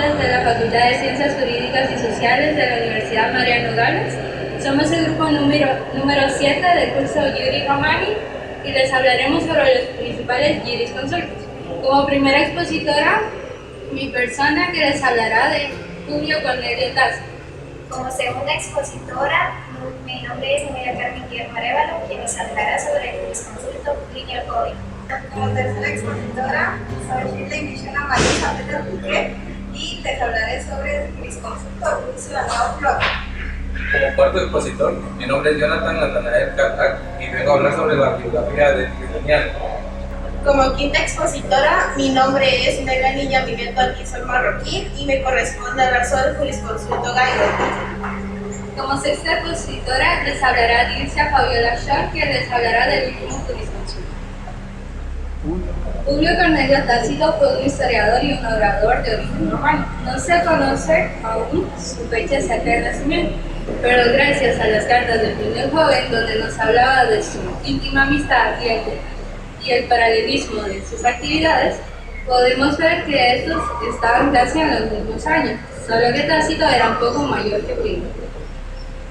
estudiantes de la Facultad de Ciencias Jurídicas y Sociales de la Universidad Mariano Gales. Somos el grupo número 7 del curso Iuris Romani y les hablaremos sobre los principales jurisconsultos. Como primera expositora, mi persona que les hablará de Julio Cornelio Tácito. Como segunda expositora, mi nombre es María Carmen Guillermo Arévalo, quien les hablará sobre el jurisconsulto Plinio el Joven. Como tercera expositora, soy Shirley Michelle María Zapata Piquet y les hablaré sobre el jurisconsulto Lucio Alvaro Flores. Como cuarto expositor, mi nombre es Jonathan Natanael Catac y vengo a hablar sobre la biografía de Tribunial. Como quinta expositora, mi nombre es Melanie Yamileto Alquizol Marroquín y me corresponde hablar sobre el jurisconsulto Gaido. Como sexta expositora, les hablará Dilcia Fabiola Schor, que les hablará del último jurisconsulto. Julio Cornelio Tácito fue un historiador y un orador de origen romano. No se conoce aún su fecha exacta de nacimiento, pero gracias a las cartas de Plinio el Joven, donde nos hablaba de su íntima amistad y el paralelismo de sus actividades, podemos ver que estos estaban casi en los mismos años, solo que Tácito era un poco mayor que Plinio.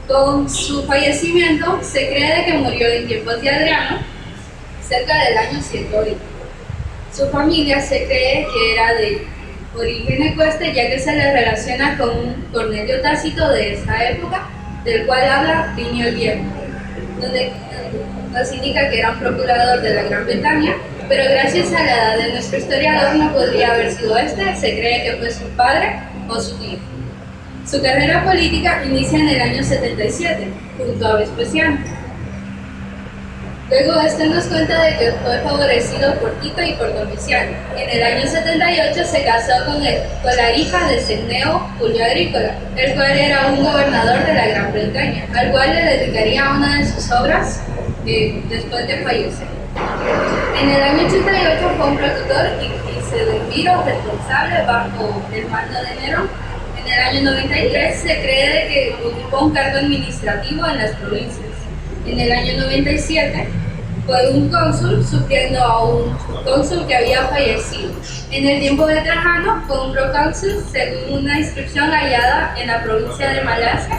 Con su fallecimiento, se cree de que murió en tiempos de Adriano, cerca del año 120. Su familia se cree que era de origen ecuestre, ya que se le relaciona con un Cornelio Tácito de esa época, del cual habla Plinio el Viejo, donde nos indica que era un procurador de la Gran Bretaña, pero gracias a la edad de nuestro historiador no podría haber sido este, se cree que fue su padre o su tío. Su carrera política inicia en el año 77, junto a Vespasiano. Luego este nos cuenta de que fue favorecido por Tito y por Domiciano. En el año 78 se casó con la hija de Cneo Julio Agrícola, el cual era un gobernador de la Gran Bretaña, al cual le dedicaría una de sus obras después de fallecer. En el año 88 fue un protutor y sedemviro responsable bajo el mando de Nerón. En el año 93 se cree de que ocupó un cargo administrativo en las provincias. En el año 97 fue un cónsul supliendo a un cónsul que había fallecido. En el tiempo de Trajano fue un procónsul según una inscripción hallada en la provincia de Malasia,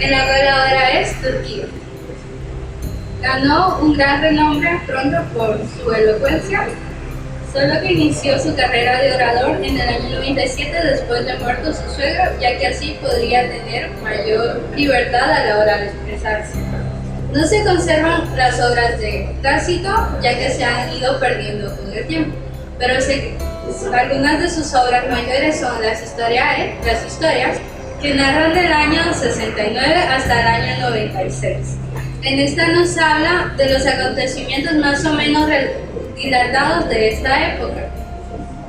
en la cual ahora es Turquía. Ganó un gran renombre pronto por su elocuencia, solo que inició su carrera de orador en el año 97 después de muerto su suegro, ya que así podría tener mayor libertad a la hora de expresarse. No se conservan las obras de Tácito, ya que se han ido perdiendo con el tiempo, pero algunas de sus obras mayores son las historias, que narran del año 69 hasta el año 96. En esta nos habla de los acontecimientos más o menos dilatados de esta época.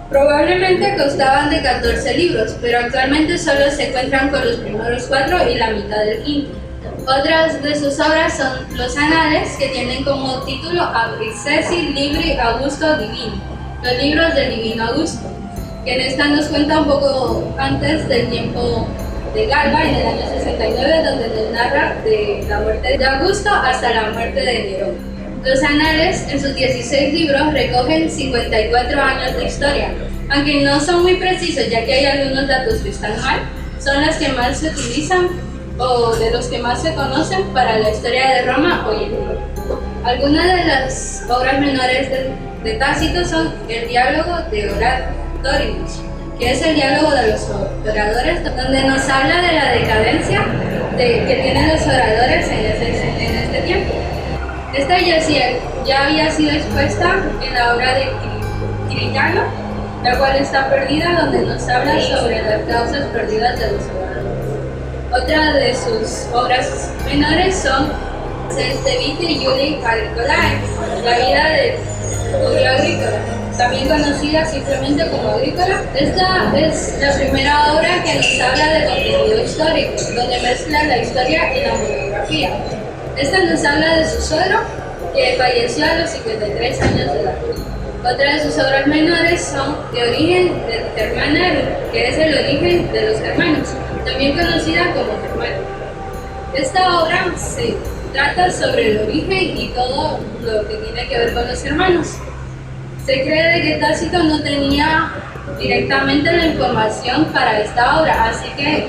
Probablemente constaban de 14 libros, pero actualmente solo se encuentran con los primeros 4 y la mitad del quinto. Otras de sus obras son los Anales, que tienen como título Apricesi Libri Augusto Divino, los libros del Divino Augusto, que en esta nos cuenta un poco antes del tiempo de Galba, en el año 69, donde nos narra de la muerte de Augusto hasta la muerte de Nerón. Los Anales, en sus 16 libros, recogen 54 años de historia, aunque no son muy precisos, ya que hay algunos datos que están mal, son las que más se utilizan o de los que más se conocen para la historia de Roma hoy en día. Algunas de las obras menores de Tácito son el diálogo de Oratorius, que es el diálogo de los oradores, donde nos habla de la decadencia que tienen los oradores en este tiempo. Esta ya había sido expuesta en la obra de Quirillano, la cual está perdida, donde nos habla sobre las causas perdidas de los oradores. Otra de sus obras menores son De Vita Julii Agricolae, la vida de Julio Agrícola, también conocida simplemente como Agrícola. Esta es la primera obra que nos habla de contenido histórico, donde mezcla la historia y la monografía. Esta nos habla de su suegro, que falleció a los 53 años de edad. Otra de sus obras menores son De Origen del Germanarum, que es el origen de los germanos, también conocida como Germano. Esta obra se trata sobre el origen y todo lo que tiene que ver con los germanos. Se cree que Tácito no tenía directamente la información para esta obra, así que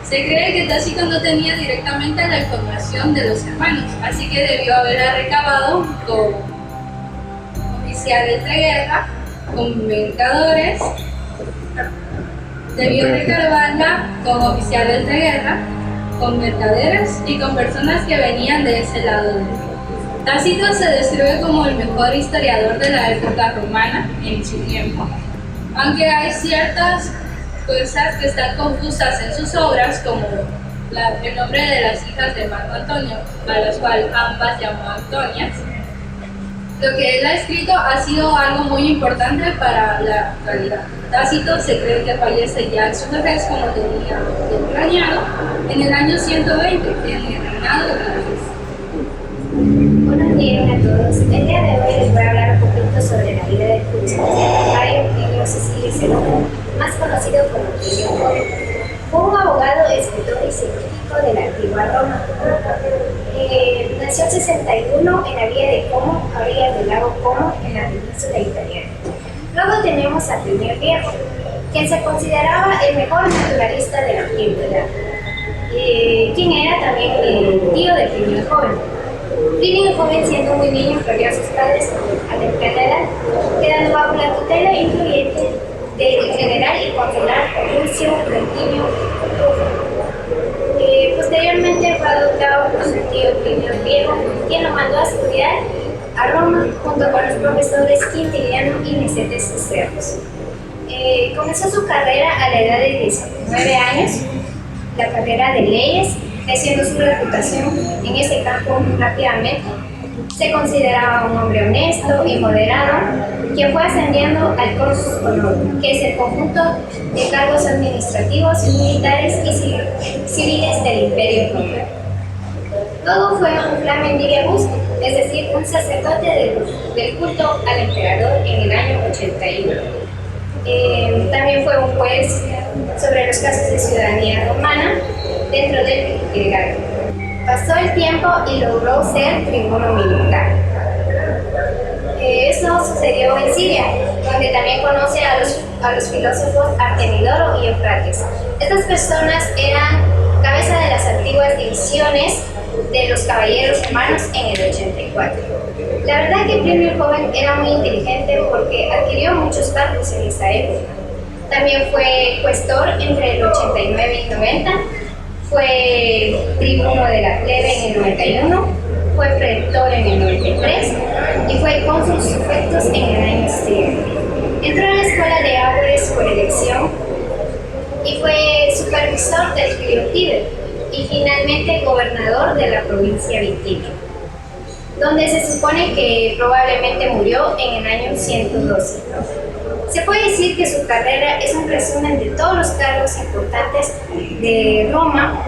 se cree que Tácito no tenía directamente la información de los hermanos, así que debió haberla recabado con oficiales de guerra, con mercaderes, y con personas que venían de ese lado. Tácito se describe como el mejor historiador de la época romana en su tiempo, aunque hay ciertas cosas que están confusas en sus obras, como el nombre de las hijas de Marco Antonio, a las cuales ambas llamó Antonias. Lo que él ha escrito ha sido algo muy importante para la actualidad. Tácito se cree que fallece ya en su vejez, como tenía planeado, en el año 120, en el reinado de Claudius. Buenos días a todos. El día de hoy les voy a hablar un poquito sobre la vida del jurisconsulto Plinio Cecilio Zenón, más conocido como Plinio el Joven. Fue un abogado, escritor y científico de la antigua Roma. Nació en 61 en la villa de Como, a orillas del lago Como, en la península italiana. Luego tenemos a Plinio el Viejo, quien se consideraba el mejor naturalista de la antigüedad, quien era también el tío de Plinio el Joven. Plinio el Joven, siendo muy niño, perdió a sus padres a temprana edad, quedando bajo la tutela influyente del general y consular Lucio Latino Rufo. Posteriormente fue adoptado por su tío Plinio el Viejo, quien lo mandó a estudiar a Roma junto con los profesores Quintiliano y Nicetes Cerros. Comenzó su carrera a la edad de 19 años, la carrera de leyes, creciendo su reputación en ese campo rápidamente. Se consideraba un hombre honesto y moderado, quien fue ascendiendo al Corpus Honorum, que es el conjunto de cargos administrativos, militares y civiles del Imperio Romano. Todo fue un flamen digebus, es decir, un sacerdote del culto al emperador en el año 81. También fue un juez sobre los casos de ciudadanía romana dentro del Gregario. Pasó el tiempo y logró ser tribuno militar. Eso sucedió en Siria, donde también conoce a los filósofos Artemidoro y Eufrates. Estas personas eran cabeza de las antiguas divisiones de los caballeros romanos en el 84. La verdad que Plinio el Joven era muy inteligente porque adquirió muchos cargos en esa época. También fue cuestor entre el 89 y 90, fue tribuno de la plebe en el 91, fue pretor en el 93 y fue cónsul suffectus en el año 100. Entró a la escuela de Áboles por elección y fue supervisor del río Tíber y finalmente gobernador de la provincia Bitinia, donde se supone que probablemente murió en el año 112. Se puede decir que su carrera es un resumen de todos los cargos importantes de Roma.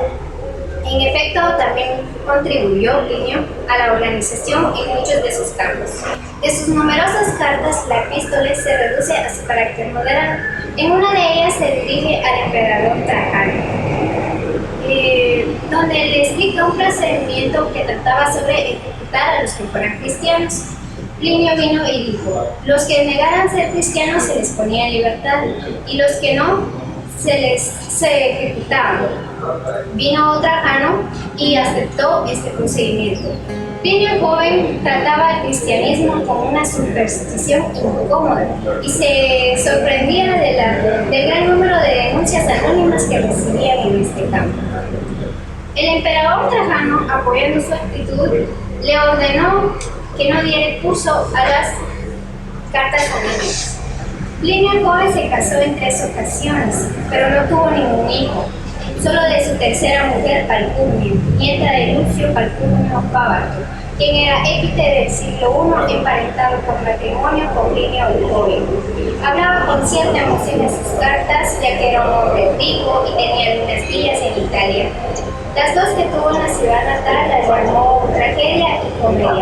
En efecto, también contribuyó Plinio a la organización en muchos de sus cargos. De sus numerosas cartas, la epístola se reduce a su carácter moderado. En una de ellas se dirige al emperador Trajano, donde le explica un procedimiento que trataba sobre ejecutar a los que fueran cristianos. Plinio vino y dijo: los que negaran ser cristianos se les ponía en libertad, y los que no, se ejecutaban. Vino Trajano y aceptó este procedimiento. Plinio el Joven trataba el cristianismo como una superstición incómoda y se sorprendía del gran número de denuncias anónimas que recibían en este campo. El emperador Trajano, apoyando su actitud, le ordenó que no diera curso a las cartas anónimas. Plinio el Joven se casó en 3 ocasiones, pero no tuvo ningún hijo, solo de su tercera mujer, Calpurnio, nieta de Lucio Calpurnio Pábato, quien era épite del siglo I, emparentado por matrimonio con Plinio el Joven. Hablaba con cierta emoción en sus cartas, ya que era un hombre rico y tenía algunas villas en Italia. Las 2 que tuvo en la ciudad natal las llamó tragedia y comedia.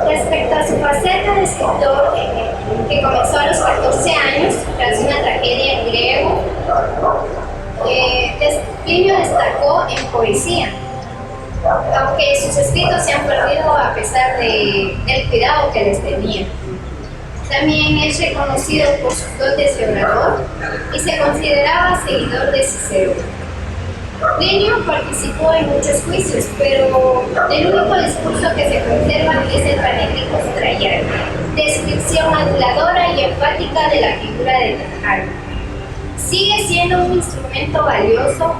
Respecto a su faceta de escritor, que comenzó a los 14 años, tras una tragedia en griego, Plinio destacó en poesía, aunque sus escritos se han perdido a pesar del cuidado que les tenía. También es reconocido por sus dotes de orador y se consideraba seguidor de Cicerón. Plinio participó en muchos juicios, pero el único discurso que se conserva es el Panéticos Traiano, descripción aduladora y enfática de la figura de Tarquino. Sigue siendo un instrumento valioso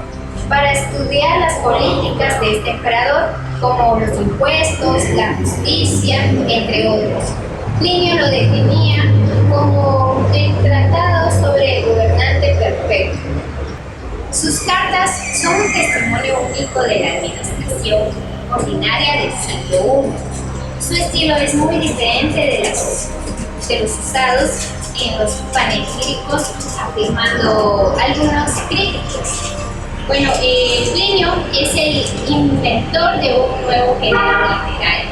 para estudiar las políticas de este emperador, como los impuestos, la justicia, entre otros. Plinio lo definía como el tratado sobre el gobernante perfecto. Sus cartas son un testimonio único de la administración ordinaria del siglo I. Su estilo es muy diferente de los usados en los panegíricos, afirmando algunos críticos. Bueno, Plinio es el inventor de un nuevo género literario.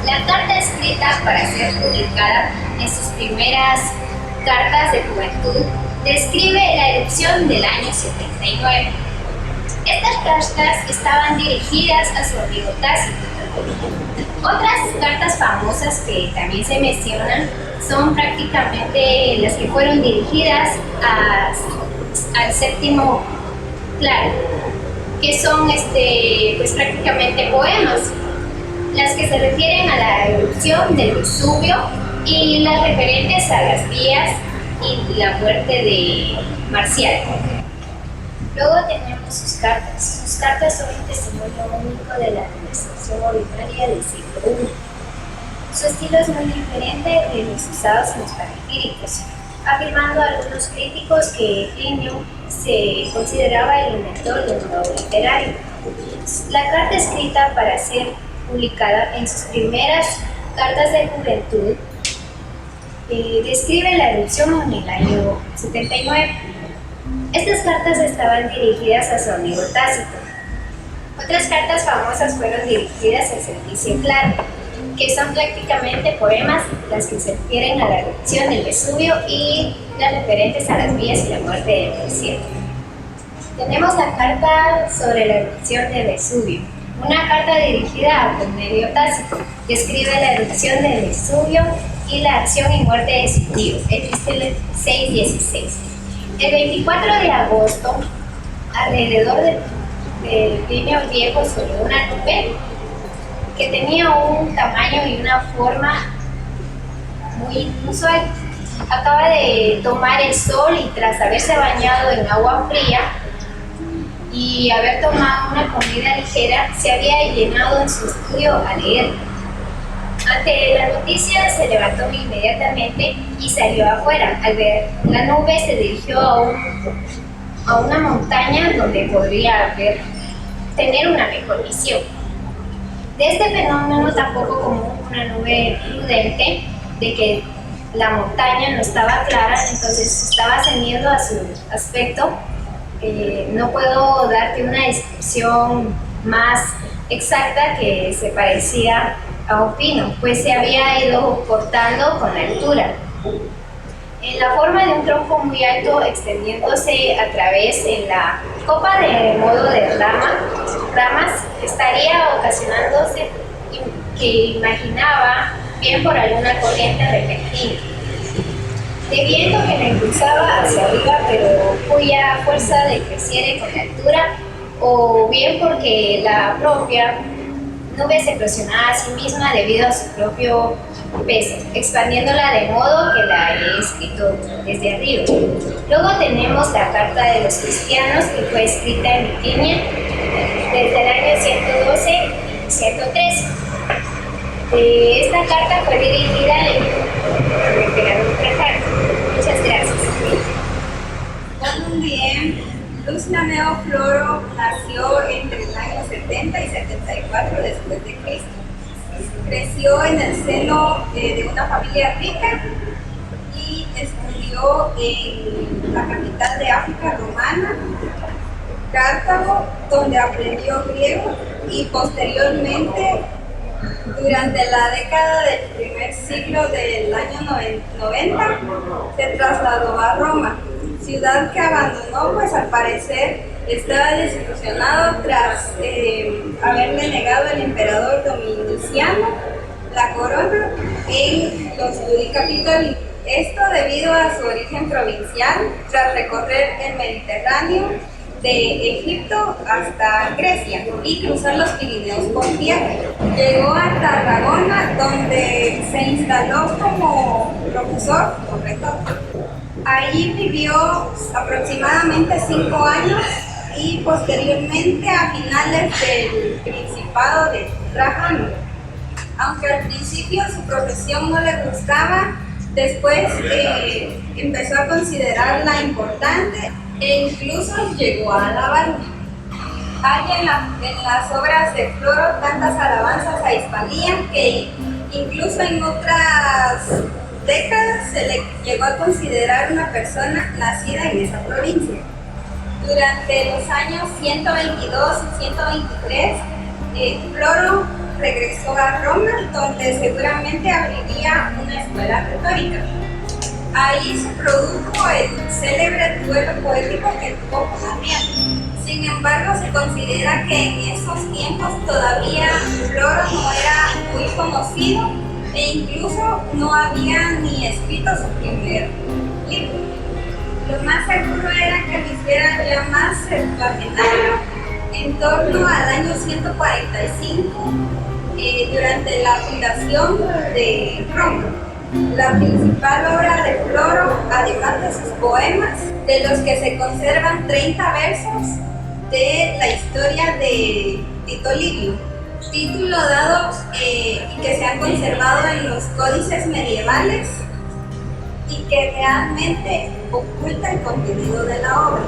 La carta escrita para ser publicada en sus primeras cartas de juventud describe la erupción del año 79. Estas cartas estaban dirigidas a su amigo Tácito. Otras cartas famosas que también se mencionan son prácticamente las que fueron dirigidas al séptimo Claro, que son pues prácticamente poemas, las que se refieren a la erupción del Vesubio y las referentes a las vías y la muerte de Marcial. Luego tenemos sus cartas. Sus cartas son un testimonio único de la administración ordinaria del siglo I. Su estilo es muy diferente de los usados en los panegíricos, afirmando a algunos críticos que Plinio se consideraba el inventor de un nuevo literario. La carta escrita para ser publicada en sus primeras cartas de juventud describe la erupción en el año 79. Estas cartas estaban dirigidas a su amigo Tácito. Otras cartas famosas fueron dirigidas al Servicio Claro, que son prácticamente poemas, las que se refieren a la erupción del Vesubio y las referentes a las vías y la muerte del desierto. Tenemos la carta sobre la erupción del Vesubio, una carta dirigida a Cornelio Tácito, que describe la erupción del Vesubio y la acción y muerte de su tío, Epístola 6:16. El 24 de agosto, alrededor del Plinio el Viejo sobre una nube que tenía un tamaño y una forma muy inusual. Acaba de tomar el sol y tras haberse bañado en agua fría y haber tomado una comida ligera, se había llenado en su estudio a leer. Ante la noticia se levantó inmediatamente y salió afuera. Al ver la nube se dirigió a una montaña donde podría tener una mejor visión. De este fenómeno tampoco como una nube prudente, de que la montaña no estaba clara, entonces estaba ceñido a su aspecto. No puedo darte una descripción más exacta que se parecía a un pino, pues se había ido cortando con la altura. En la forma de un tronco muy alto extendiéndose a través en la copa de modo de ramas, estaría ocasionándose que imaginaba bien por alguna corriente repentina, de viento que la impulsaba hacia arriba, pero cuya fuerza decreciera con la altura, o bien porque la propia nube se presionaba a sí misma debido a su propio peso, expandiéndola de modo que la he escrito desde arriba. Luego tenemos la Carta de los Cristianos, que fue escrita en Bitinia desde el año 112 y 113. Esta carta fue dirigida al emperador Trajano. Muchas gracias. Muy bien. Luz Lameo Floro nació entre el año 70 y 74 después de Cristo. Creció en el seno de una familia rica y estudió en la capital de África romana, Cartago, donde aprendió griego y posteriormente, durante la década del primer siglo del año 90, se trasladó a Roma, ciudad que abandonó, pues al parecer estaba desilusionado tras haberle negado el emperador Dominiciano la corona en los Capitolii. Esto debido a su origen provincial, tras recorrer el Mediterráneo de Egipto hasta Grecia y cruzar los Pirineos con pie. Llegó a Tarragona, donde se instaló como profesor o rector. Allí vivió aproximadamente 5 años y posteriormente a finales del Principado de Trajano. Aunque al principio su profesión no le gustaba, después empezó a considerarla importante e incluso llegó a alabarla. Hay en las obras de Floro tantas alabanzas a Hispanía que incluso en otras décadas se le llegó a considerar una persona nacida en esa provincia. Durante los años 122 y 123, Floro regresó a Roma, donde seguramente abriría una escuela retórica. Ahí se produjo el célebre duelo poético que tuvo con Adriano. Sin embargo, se considera que en esos tiempos todavía Floro no era muy conocido e incluso no había ni escrito su primer libro. Lo más seguro era que lo hiciera ya más septuagenario, en torno al año 145, durante la fundación de Roma. La principal obra de Floro, además de sus poemas, de los que se conservan 30 versos de la historia de Tito Livio, título dado y que se han conservado en los códices medievales y que realmente oculta el contenido de la obra,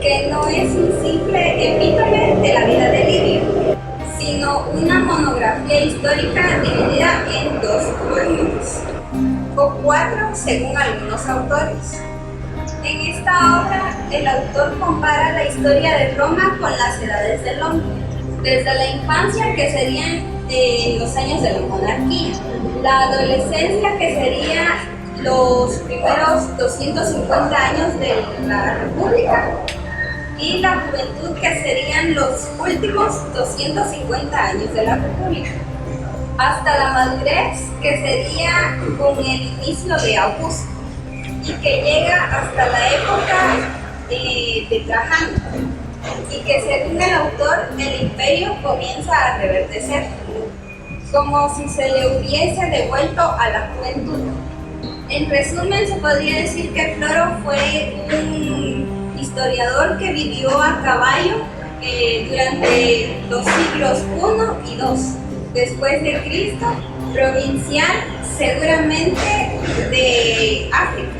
que no es un simple epítome de la vida de Livio, sino una monografía histórica dividida en 2 volúmenes, o 4 según algunos autores. En esta obra, el autor compara la historia de Roma con las edades del hombre, desde la infancia, que serían los años de la monarquía, la adolescencia, que sería los primeros 250 años de la república, y la juventud, que serían los últimos 250 años de la república, hasta la madurez, que sería con el inicio de Augusto y que llega hasta la época de Trajano, y que según el autor el imperio comienza a reverdecer, como si se le hubiese devuelto a la juventud. En resumen, se podría decir que Floro fue un historiador que vivió a caballo durante los siglos I y II después de Cristo, provincial seguramente de África,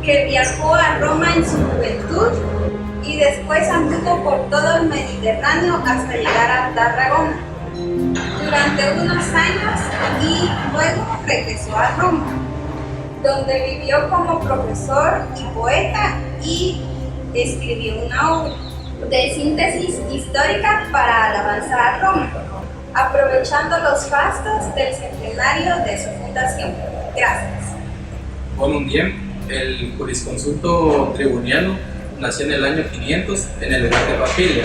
que viajó a Roma en su juventud y después anduvo por todo el Mediterráneo hasta llegar a Tarragona durante unos años y luego regresó a Roma, donde vivió como profesor y poeta y escribió una obra de síntesis histórica para alabanza a Roma, aprovechando los fastos del centenario de su fundación. Gracias. Bon Diem, el jurisconsulto tribuniano, nació en el año 500 en el lugar de Papilia.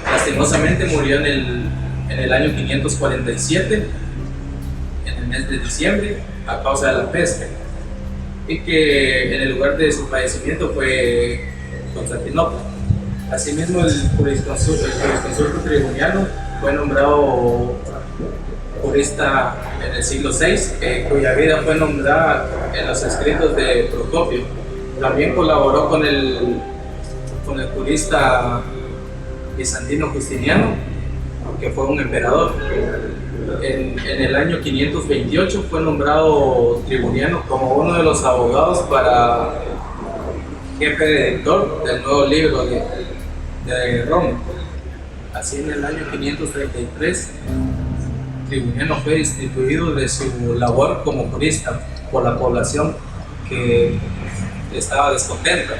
Lastimosamente murió en el año 547, en el mes de diciembre, a causa de la peste, y que en el lugar de su fallecimiento fue Constantinopla. Asimismo, el jurisconsulto tribuniano fue nombrado jurista en el siglo VI, cuya vida fue nombrada en los escritos de Procopio. También colaboró con el jurista bizantino Justiniano, que fue un emperador. En el año 528 fue nombrado tribuniano como uno de los abogados para jefe redactor del nuevo libro de Roma. Así, en el año 533, Tribuniano fue destituido de su labor como jurista por la población que estaba descontenta.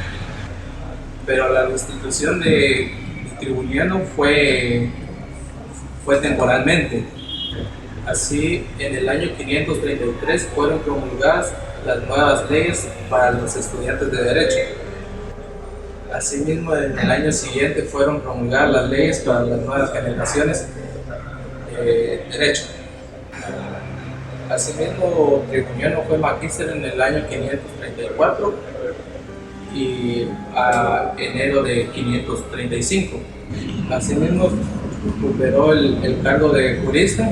Pero la destitución de Tribuniano fue temporalmente. Así, en el año 533 fueron promulgadas las nuevas leyes para los estudiantes de Derecho. Asimismo, en el año siguiente fueron promulgadas las leyes para las nuevas generaciones de Derecho. Asimismo, Tribuniano fue magíster en el año 534 y a enero de 535. Asimismo, recuperó el cargo de jurista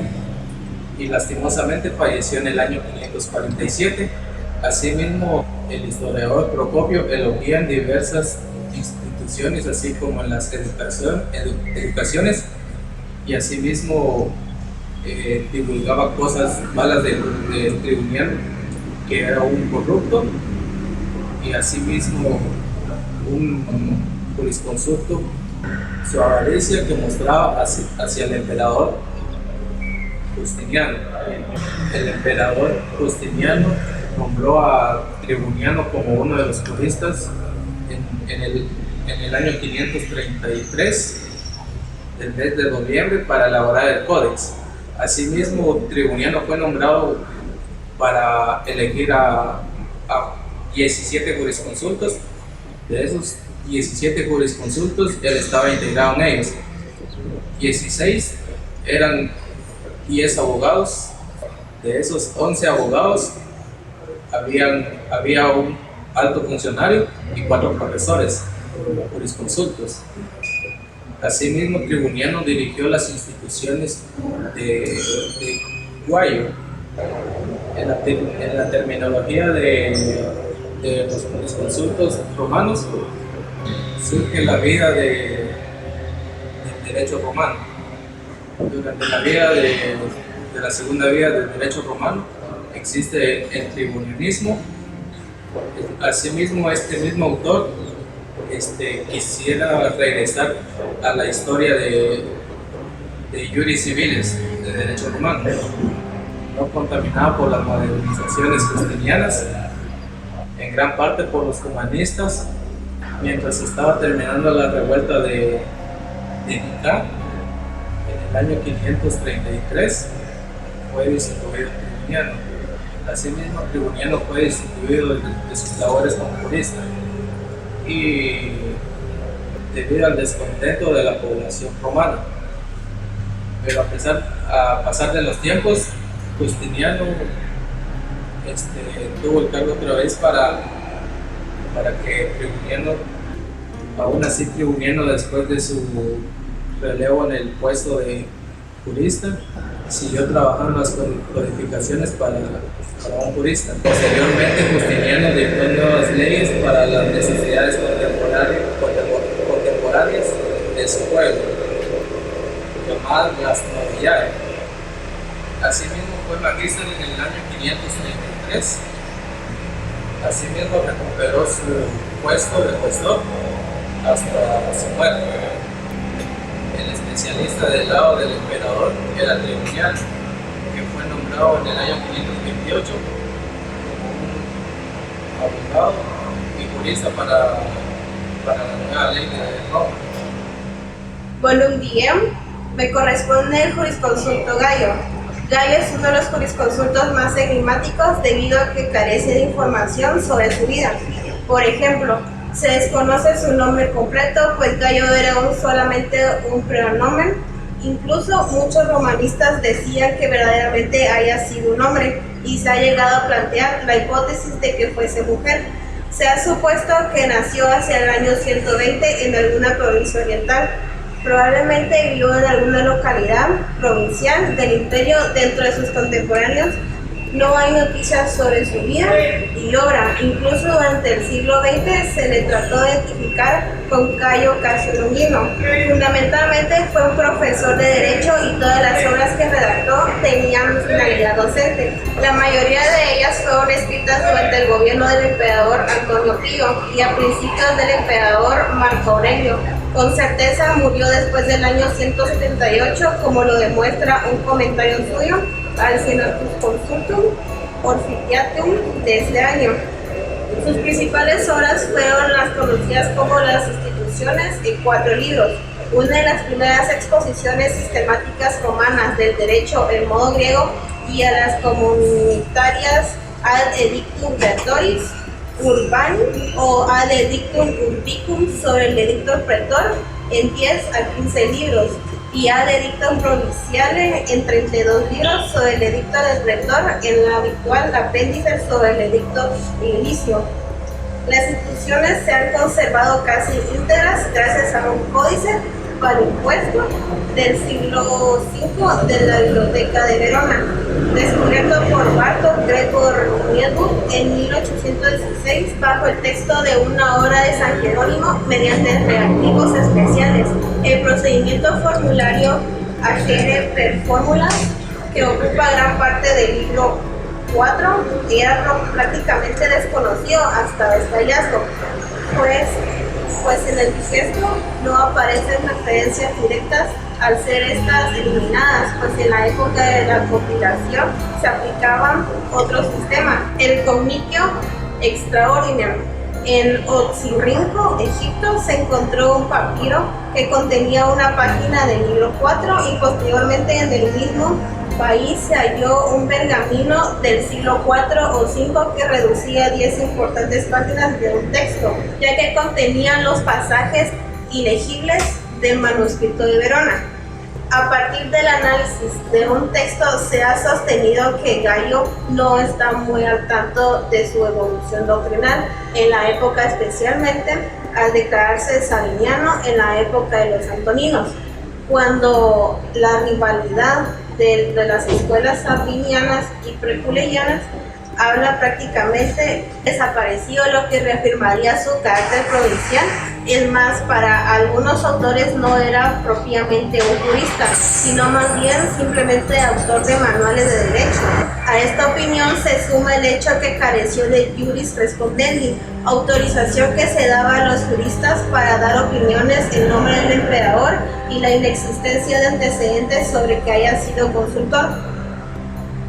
y lastimosamente falleció en el año 547. Asimismo, el historiador Procopio elogia en diversas instituciones, así como en las educaciones, y asimismo divulgaba cosas malas del Tribuniano, que era un corrupto, y asimismo un jurisconsulto, su avaricia que mostraba hacia el emperador Justiniano. El emperador Justiniano nombró a Tribuniano como uno de los juristas en el año 533 del mes de noviembre para elaborar el códex. Asimismo, Tribuniano fue nombrado para elegir a 17 jurisconsultos. De esos 17 jurisconsultos, él estaba integrado en ellos. 16 eran 10 abogados. De esos 11 abogados, había un alto funcionario y 4 profesores jurisconsultos. Asimismo, Tribuniano dirigió las instituciones de Guayo. En la terminología de los jurisconsultos romanos surge la vida del derecho romano. Durante la vida de la segunda vida del derecho romano existe el tribunianismo. Asimismo, este mismo autor quisiera regresar a la historia de juris civiles, de derecho romano, no contaminada por las modernizaciones justinianas, en gran parte por los humanistas. Mientras estaba terminando la revuelta de Nicá, en el año 533, fue destituido Tribuniano. Asimismo, Tribuniano fue destituido de sus labores como jurista, y debido al descontento de la población romana. Pero a pasar de los tiempos, Justiniano tuvo el cargo otra vez para que Tribuniano, aún así Tribuniano, después de su relevo en el puesto de jurista, siguió trabajando en las codificaciones para un jurista. Posteriormente, Justiniano dictó nuevas leyes para las necesidades contemporáneas de su pueblo, llamadas las novillae. Asimismo, fue magíster en el año 533. Asimismo, recuperó su puesto de cuestor hasta su muerte. El especialista del lado del emperador era Tribuniano, que fue nombrado en el año 528 como un abogado y jurista para la nueva ley de Roma. Volum Diem, me corresponde el jurisconsulto Gallo. Gallo es uno de los jurisconsultos más enigmáticos debido a que carece de información sobre su vida. Por ejemplo, se desconoce su nombre completo, pues Gallo era solamente un pronomen. Incluso muchos romanistas decían que verdaderamente haya sido un hombre, y se ha llegado a plantear la hipótesis de que fuese mujer. Se ha supuesto que nació hacia el año 120 en alguna provincia oriental. Probablemente vivió en alguna localidad provincial del imperio. Dentro de sus contemporáneos no hay noticias sobre su vida y obra. Incluso durante el siglo XX se le trató de identificar con Cayo Casio Longino. Fundamentalmente fue un profesor de derecho y todas las obras que redactó tenían finalidad docente. La mayoría de ellas fueron escritas durante el gobierno del emperador Antonio Pío y a principios del emperador Marco Aurelio. Con certeza murió después del año 178, como lo demuestra un comentario suyo al Senatus Consultum Orfitiatum de este año. Sus principales obras fueron las conocidas como las Instituciones en 4 libros, una de las primeras exposiciones sistemáticas romanas del derecho en modo griego, y a las comunitarias Ad Edictum Praetoris Urbani o Ad Edictum Urbicum sobre el Edictor Praetor en 10 a 15 libros. y ad edictum provinciale en 32 libros sobre el edicto del pretor en el habitual apéndice sobre el edicto edilicio. Las instituciones se han conservado casi íntegras gracias a un códice impuesto del siglo V de la Biblioteca de Verona, descubierto por Bartók Gregor Niedbu en 1816 bajo el texto de una obra de San Jerónimo mediante reactivos especiales. El procedimiento formulario agere per formulas, que ocupa gran parte del libro 4, era prácticamente desconocido hasta este hallazgo, pues en el digesto no aparecen referencias directas al ser estas eliminadas, pues en la época de la compilación se aplicaban otro sistema, el cognitio extraordinario. En Oxirrinco, Egipto, se encontró un papiro que contenía una página del libro 4 y posteriormente en el mismo país se halló un pergamino del siglo IV o V que reducía 10 importantes páginas de un texto, ya que contenían los pasajes ilegibles del manuscrito de Verona. A partir del análisis de un texto se ha sostenido que Gallo no está muy al tanto de su evolución doctrinal en la época, especialmente al declararse sabiniano en la época de los antoninos, cuando la rivalidad de las escuelas sabinianas y preculeianas habla prácticamente desaparecido, lo que reafirmaría su carácter provincial. Es más, para algunos autores no era propiamente un jurista, sino más bien simplemente autor de manuales de derecho. A esta opinión se suma el hecho que careció de juris respondendi, autorización que se daba a los juristas para dar opiniones en nombre del emperador, y la inexistencia de antecedentes sobre que haya sido consultor.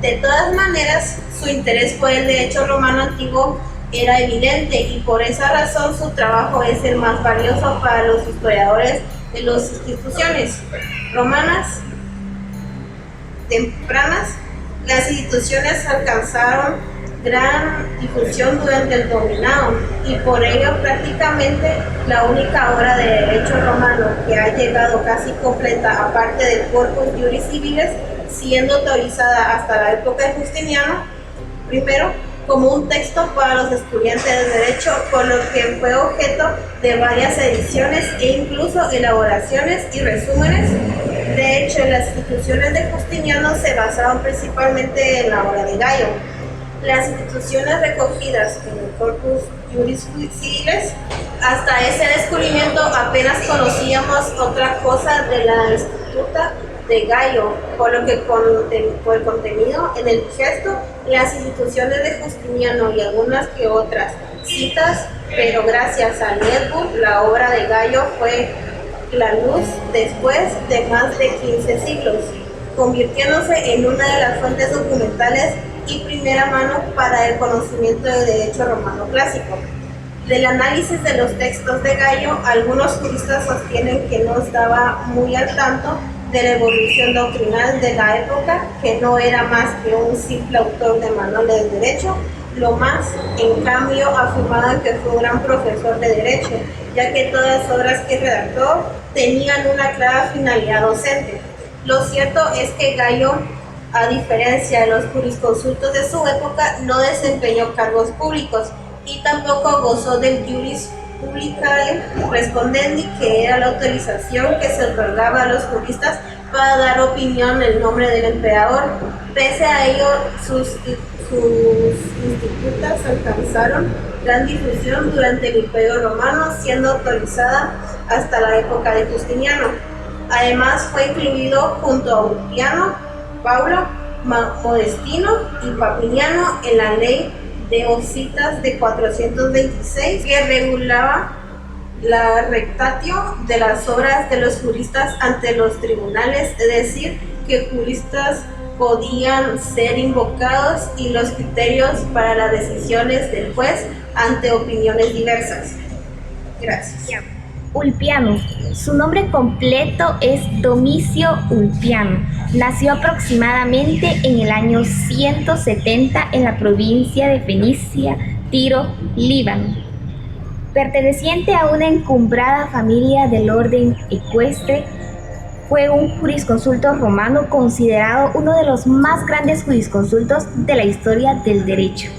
De todas maneras, su interés por el derecho romano antiguo era evidente y por esa razón su trabajo es el más valioso para los historiadores de las instituciones romanas tempranas. Las instituciones alcanzaron gran difusión durante el dominado y por ello prácticamente la única obra de derecho romano que ha llegado casi completa, aparte del Corpus Juris Civilis, siendo autorizada hasta la época de Justiniano I como un texto para los estudiantes de derecho, por lo que fue objeto de varias ediciones e incluso elaboraciones y resúmenes. De hecho, las instituciones de Justiniano se basaban principalmente en la obra de Gallo. Las instituciones recogidas en el Corpus Juris Civilis, hasta ese descubrimiento apenas conocíamos otra cosa de la Instituta de Gallo, por lo que por el contenido en el gesto, las instituciones de Justiniano y algunas que otras citas, pero gracias a Niedbu, la obra de Gallo fue la luz después de más de 15 siglos, convirtiéndose en una de las fuentes documentales y primera mano para el conocimiento del derecho romano clásico. Del análisis de los textos de Gallo, algunos juristas sostienen que no estaba muy al tanto de la evolución doctrinal de la época, que no era más que un simple autor de manuales de derecho. Lo más, en cambio, afirmaban que fue un gran profesor de derecho, ya que todas las obras que redactó tenían una clara finalidad docente. Lo cierto es que Gallo, a diferencia de los jurisconsultos de su época, no desempeñó cargos públicos y tampoco gozó del juris publicae respondendi, que era la autorización que se otorgaba a los juristas para dar opinión en nombre del emperador. Pese a ello, sus institutas alcanzaron gran difusión durante el Imperio Romano, siendo autorizada hasta la época de Justiniano. Además, fue incluido junto a Ulpiano, Paulo, Modestino y Papiniano en la ley de Ositas de 426, que regulaba la rectatio de las obras de los juristas ante los tribunales, es decir, que juristas podían ser invocados y los criterios para las decisiones del juez ante opiniones diversas. Gracias. Ulpiano. Su nombre completo es Domicio Ulpiano. Nació aproximadamente en el año 170 en la provincia de Fenicia, Tiro, Líbano. Perteneciente a una encumbrada familia del orden ecuestre, fue un jurisconsulto romano considerado uno de los más grandes jurisconsultos de la historia del derecho.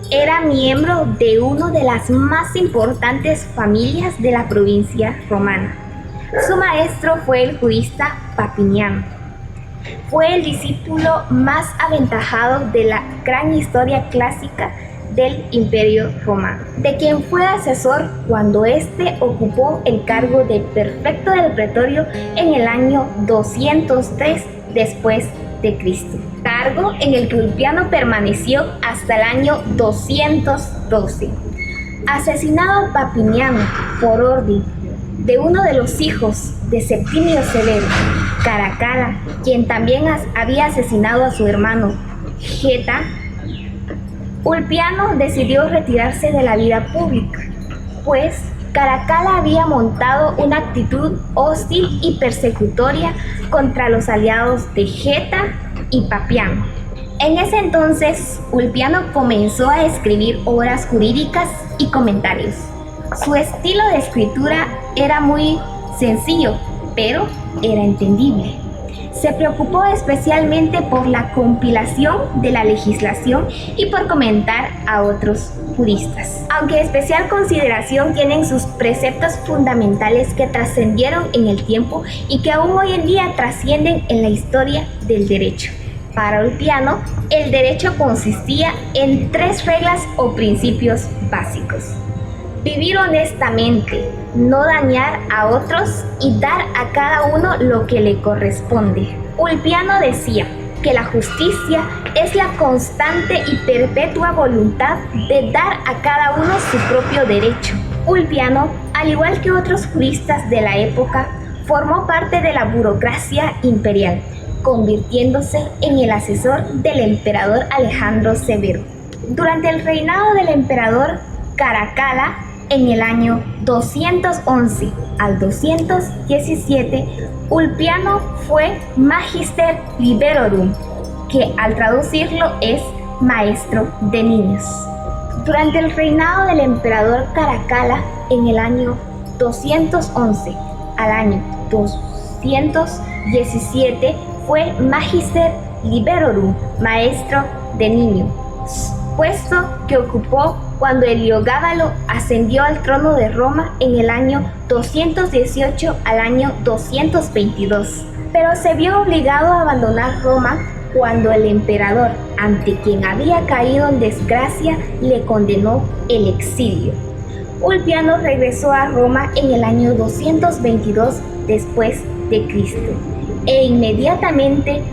Era miembro de una de las más importantes familias de la provincia romana. Su maestro fue el jurista Papiniano. Fue el discípulo más aventajado de la gran historia clásica del Imperio Romano, de quien fue asesor cuando éste ocupó el cargo de prefecto del pretorio en el año 203 después de Cristo, cargo en el que Ulpiano permaneció hasta el año 212. Asesinado Papiniano por orden de uno de los hijos de Septimio Severo, Caracalla, quien también había asesinado a su hermano Geta, Ulpiano decidió retirarse de la vida pública, pues Caracalla había montado una actitud hostil y persecutoria contra los aliados de Geta y Papiano. En ese entonces, Ulpiano comenzó a escribir obras jurídicas y comentarios. Su estilo de escritura era muy sencillo, pero era entendible. Se preocupó especialmente por la compilación de la legislación y por comentar a otros juristas. Aunque especial consideración tienen sus preceptos fundamentales que trascendieron en el tiempo y que aún hoy en día trascienden en la historia del derecho. Para Ulpiano, el derecho consistía en 3 reglas o principios básicos: vivir honestamente, no dañar a otros y dar a cada uno lo que le corresponde. Ulpiano decía que la justicia es la constante y perpetua voluntad de dar a cada uno su propio derecho. Ulpiano, al igual que otros juristas de la época, formó parte de la burocracia imperial, convirtiéndose en el asesor del emperador Alejandro Severo. Durante el reinado del emperador Caracalla, en el año 211 al 217, Ulpiano fue Magister Liberorum, que al traducirlo es maestro de niños. Durante el reinado del emperador Caracalla, en el año 211 al año 217, fue Magister Liberorum, maestro de niños, puesto que ocupó cuando Heliogábalo ascendió al trono de Roma en el año 218 al año 222, pero se vio obligado a abandonar Roma cuando el emperador, ante quien había caído en desgracia, le condenó el exilio. Ulpiano regresó a Roma en el año 222 después de Cristo e inmediatamente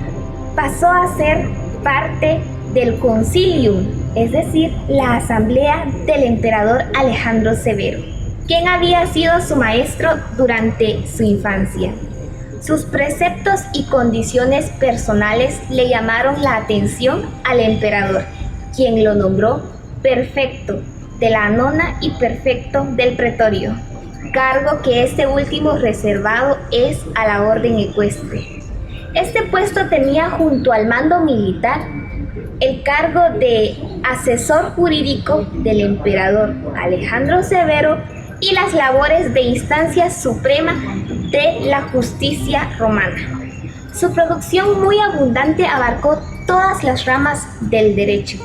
pasó a ser parte del Concilium, es decir, la asamblea del emperador Alejandro Severo, quien había sido su maestro durante su infancia. Sus preceptos y condiciones personales le llamaron la atención al emperador, quien lo nombró prefecto de la nona y prefecto del pretorio, cargo que este último reservado es a la orden ecuestre. Este puesto tenía junto al mando militar el cargo de asesor jurídico del emperador Alejandro Severo y las labores de instancia suprema de la justicia romana. Su producción muy abundante abarcó todas las ramas del derecho.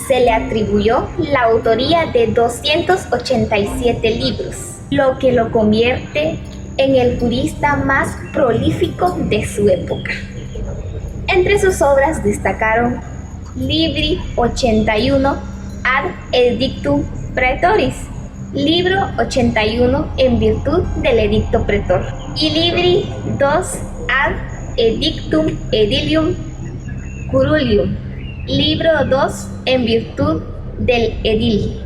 Se le atribuyó la autoría de 287 libros, lo que lo convierte en el jurista más prolífico de su época. Entre sus obras destacaron Libri 81 ad edictum praetoris, libro 81 en virtud del edicto pretor, y Libri 2 ad edictum edilium curulium, libro 2 en virtud del edil,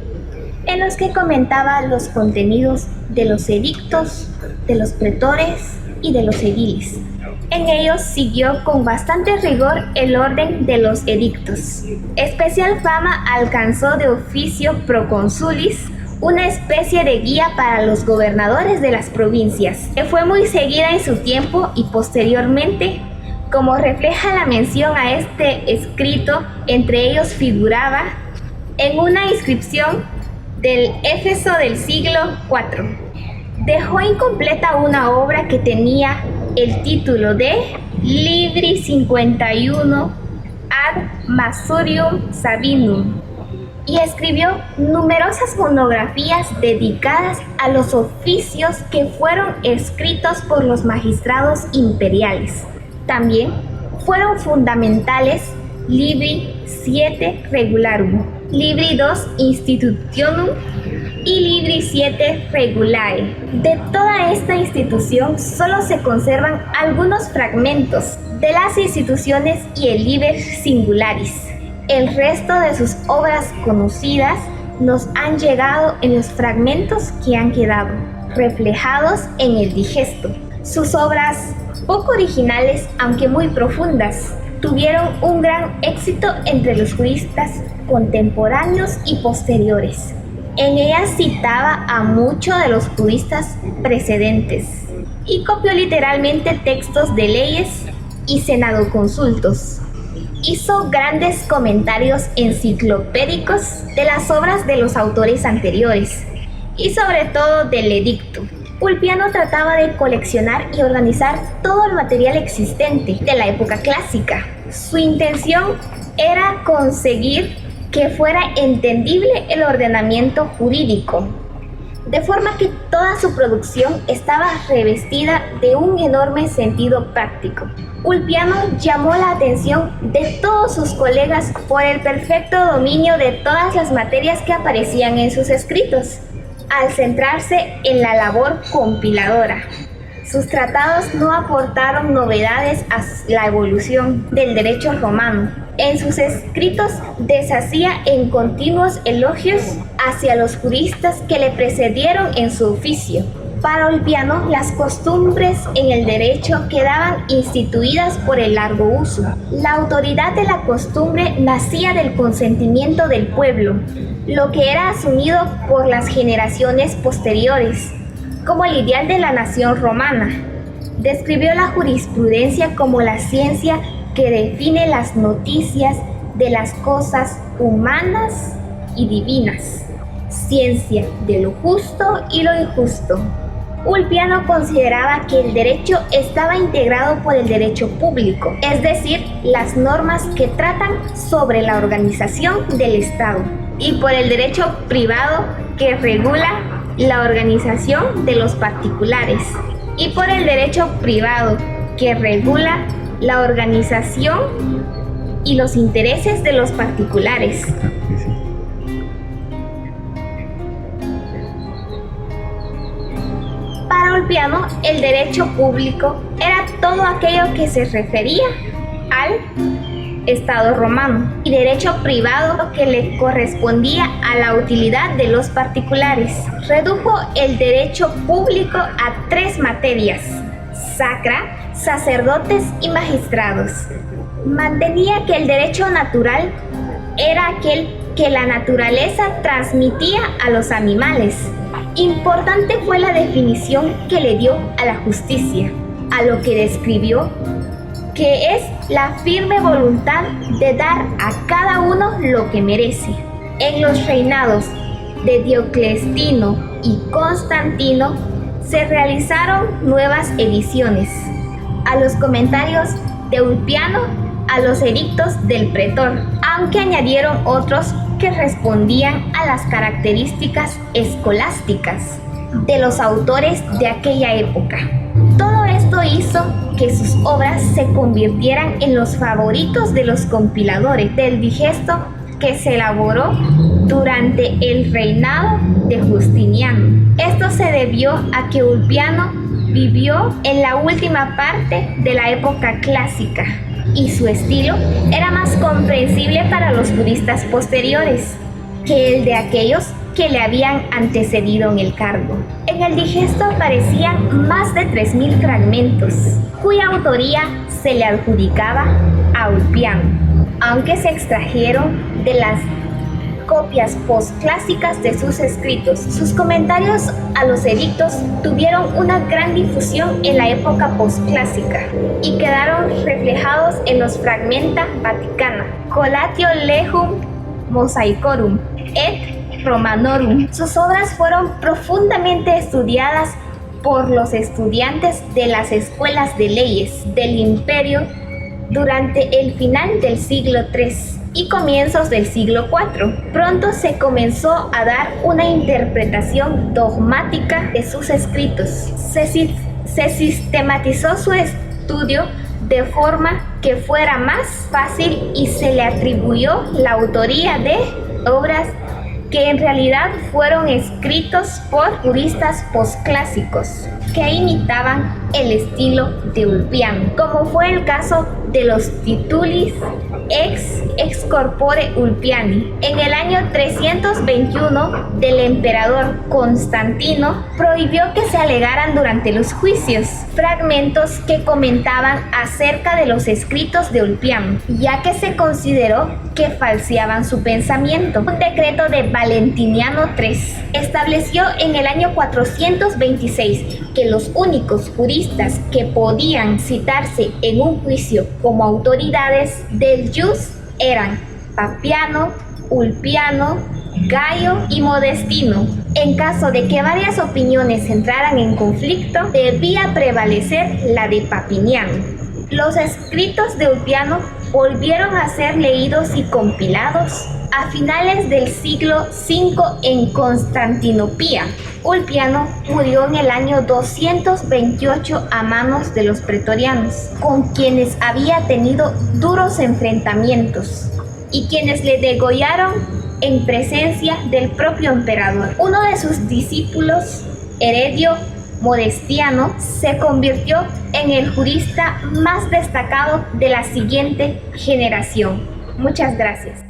en los que comentaba los contenidos de los edictos, de los pretores y de los ediles. En ellos siguió con bastante rigor el orden de los edictos. Especial fama alcanzó de oficio proconsulis, una especie de guía para los gobernadores de las provincias, que fue muy seguida en su tiempo y posteriormente, como refleja la mención a este escrito. Entre ellos figuraba en una inscripción del Éfeso del siglo IV. Dejó incompleta una obra que tenía el título de Libri 51 ad Masurium Sabinum y escribió numerosas monografías dedicadas a los oficios que fueron escritos por los magistrados imperiales. También fueron fundamentales Libri 7 Regularum, Libri 2 Institutionum y Libri 7 Regulae. De toda esta institución solo se conservan algunos fragmentos de las instituciones y el Liber Singularis. El resto de sus obras conocidas nos han llegado en los fragmentos que han quedado reflejados en el Digesto. Sus obras, poco originales aunque muy profundas, tuvieron un gran éxito entre los juristas contemporáneos y posteriores. En ellas citaba a muchos de los juristas precedentes y copió literalmente textos de leyes y senadoconsultos. Hizo grandes comentarios enciclopédicos de las obras de los autores anteriores y sobre todo del edicto. Ulpiano trataba de coleccionar y organizar todo el material existente de la época clásica. Su intención era conseguir que fuera entendible el ordenamiento jurídico, de forma que toda su producción estaba revestida de un enorme sentido práctico. Ulpiano llamó la atención de todos sus colegas por el perfecto dominio de todas las materias que aparecían en sus escritos, al centrarse en la labor compiladora. Sus tratados no aportaron novedades a la evolución del derecho romano. En sus escritos deshacía en continuos elogios hacia los juristas que le precedieron en su oficio. Para Ulpiano, las costumbres en el derecho quedaban instituidas por el largo uso. La autoridad de la costumbre nacía del consentimiento del pueblo, lo que era asumido por las generaciones posteriores como el ideal de la nación romana. Describió la jurisprudencia como la ciencia que define las noticias de las cosas humanas y divinas, ciencia de lo justo y lo injusto. Ulpiano consideraba que el derecho estaba integrado por el derecho público, es decir, las normas que tratan sobre la organización del Estado, y por el derecho privado que regula la organización de los particulares, y por el derecho privado que regula la organización y los intereses de los particulares. Para Ulpiano, el derecho público era todo aquello que se refería al Estado romano, y derecho privado que le correspondía a la utilidad de los particulares. Redujo el derecho público a 3 materias: sacra, sacerdotes y magistrados. Mantenía que el derecho natural era aquel que la naturaleza transmitía a los animales. Importante fue la definición que le dio a la justicia, a lo que describió que es la firme voluntad de dar a cada uno lo que merece. En los reinados de Diocleciano y Constantino se realizaron nuevas ediciones a los comentarios de Ulpiano a los edictos del pretor, aunque añadieron otros que respondían a las características escolásticas de los autores de aquella época. Todo esto hizo que sus obras se convirtieran en los favoritos de los compiladores del Digesto que se elaboró durante el reinado de Justiniano. Esto se debió a que Ulpiano vivió en la última parte de la época clásica y su estilo era más comprensible para los juristas posteriores que el de aquellos que le habían antecedido en el cargo. En el Digesto aparecían más de 3.000 fragmentos, cuya autoría se le adjudicaba a Ulpiano, aunque se extrajeron de las copias postclásicas de sus escritos. Sus comentarios a los edictos tuvieron una gran difusión en la época postclásica y quedaron reflejados en los Fragmenta Vaticana, Collatio Legum Mosaicorum et Romanorum. Sus obras fueron profundamente estudiadas por los estudiantes de las escuelas de leyes del imperio durante el final del siglo III y comienzos del siglo IV. Pronto se comenzó a dar una interpretación dogmática de sus escritos. Se sistematizó su estudio de forma que fuera más fácil y se le atribuyó la autoría de obras que en realidad fueron escritos por juristas posclásicos que imitaban el estilo de Ulpiano, como fue el caso de los Titulis ex corpore Ulpiani. En el año 321 del emperador Constantino prohibió que se alegaran durante los juicios fragmentos que comentaban acerca de los escritos de Ulpiano, ya que se consideró que falseaban su pensamiento. Un decreto de Valentiniano III estableció en el año 426 que los únicos juristas que podían citarse en un juicio como autoridades del jus eran Papiano, Ulpiano, Gayo y Modestino. En caso de que varias opiniones entraran en conflicto, debía prevalecer la de Papiniano. Los escritos de Ulpiano volvieron a ser leídos y compilados a finales del siglo V en Constantinopla. Ulpiano murió en el año 228 a manos de los pretorianos, con quienes había tenido duros enfrentamientos y quienes le degollaron en presencia del propio emperador. Uno de sus discípulos, Heredio Modestiano, se convirtió en el jurista más destacado de la siguiente generación. Muchas gracias.